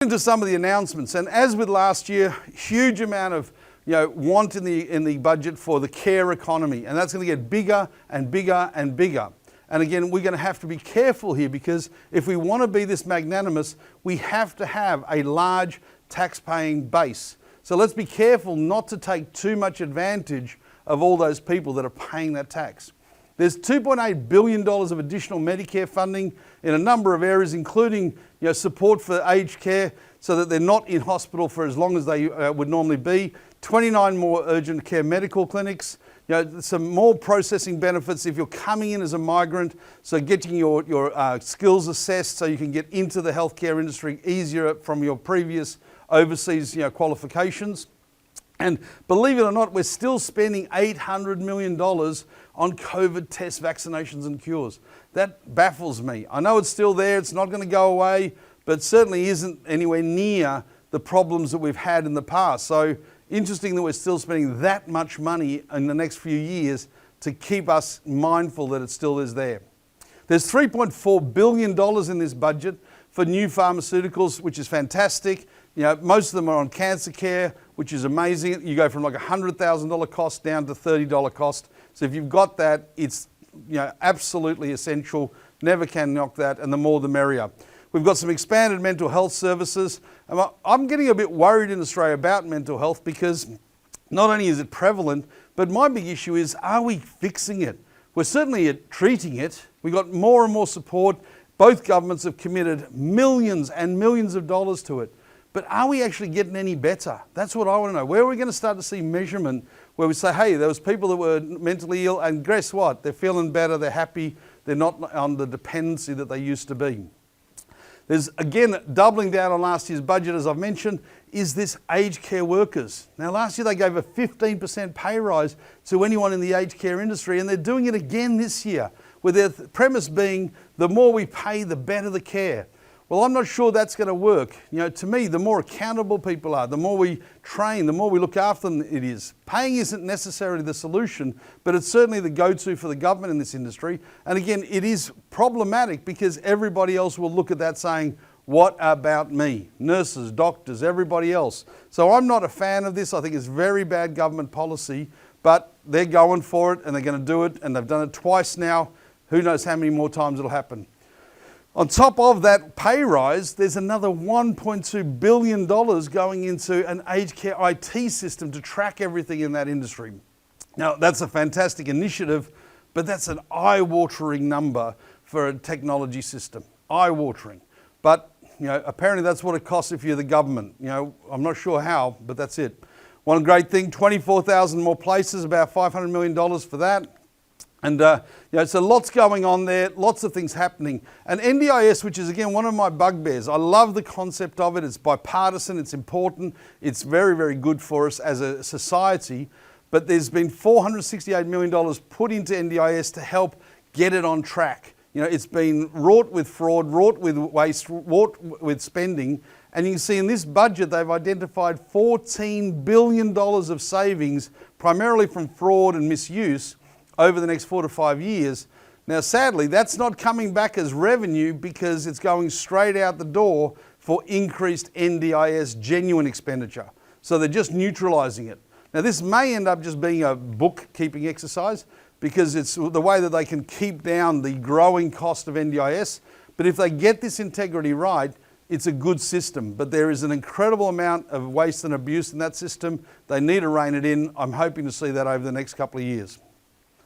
Into some of the announcements, and as with last year, huge amount of want in the budget for the care economy, and that's going to get bigger and bigger and bigger. And again, we're going to have to be careful here, because if we want to be this magnanimous, we have to have a large tax-paying base. So let's be careful not to take too much advantage of all those people that are paying that tax. There's $2.8 billion of additional Medicare funding in a number of areas, including support for aged care so that they're not in hospital for as long as they would normally be. 29 more urgent care medical clinics. Some more processing benefits if you're coming in as a migrant, so getting your skills assessed so you can get into the healthcare industry easier from your previous overseas qualifications. And believe it or not, we're still spending $800 million on COVID tests, vaccinations and cures. That baffles me. I know it's still there, it's not going to go away, but certainly isn't anywhere near the problems that we've had in the past. So interesting that we're still spending that much money in the next few years to keep us mindful that it still is there. There's $3.4 billion in this budget for new pharmaceuticals, which is fantastic. Most of them are on cancer care, which is amazing. You go from like $100,000 cost down to $30 cost. So if you've got that, it's absolutely essential. Never can knock that, and the more the merrier. We've got some expanded mental health services. I'm getting a bit worried in Australia about mental health, because not only is it prevalent, but my big issue is, are we fixing it? We're certainly treating it. We've got more and more support. Both governments have committed millions and millions of dollars to it. But are we actually getting any better? That's what I want to know. Where are we going to start to see measurement where we say, hey, there was people that were mentally ill, and guess what? They're feeling better, they're happy, they're not on the dependency that they used to be. There's, again, doubling down on last year's budget, as I've mentioned, is this aged care workers. Now, last year they gave a 15% pay rise to anyone in the aged care industry, and they're doing it again this year, with their premise being the more we pay, the better the care. Well, I'm not sure that's going to work. To me, the more accountable people are, the more we train, the more we look after them it is. Paying isn't necessarily the solution, but it's certainly the go-to for the government in this industry. And again, it is problematic because everybody else will look at that saying, what about me? Nurses, doctors, everybody else. So I'm not a fan of this. I think it's very bad government policy, but they're going for it and they're going to do it, and they've done it twice now. Who knows how many more times it'll happen. On top of that pay rise, there's another $1.2 billion going into an aged care IT system to track everything in that industry. Now, that's a fantastic initiative, but that's an eye-watering number for a technology system. Eye-watering. But, apparently that's what it costs if you're the government. I'm not sure how, but that's it. One great thing, 24,000 more places, about $500 million for that. And so lots going on there, lots of things happening. And NDIS, which is again one of my bugbears, I love the concept of it. It's bipartisan, it's important, it's very, very good for us as a society. But there's been $468 million put into NDIS to help get it on track. It's been wrought with fraud, wrought with waste, wrought with spending. And you can see in this budget, they've identified $14 billion of savings, primarily from fraud and misuse, over the next 4 to 5 years. Now, sadly, that's not coming back as revenue because it's going straight out the door for increased NDIS genuine expenditure. So they're just neutralising it. Now, this may end up just being a bookkeeping exercise because it's the way that they can keep down the growing cost of NDIS. But if they get this integrity right, it's a good system. But there is an incredible amount of waste and abuse in that system. They need to rein it in. I'm hoping to see that over the next couple of years.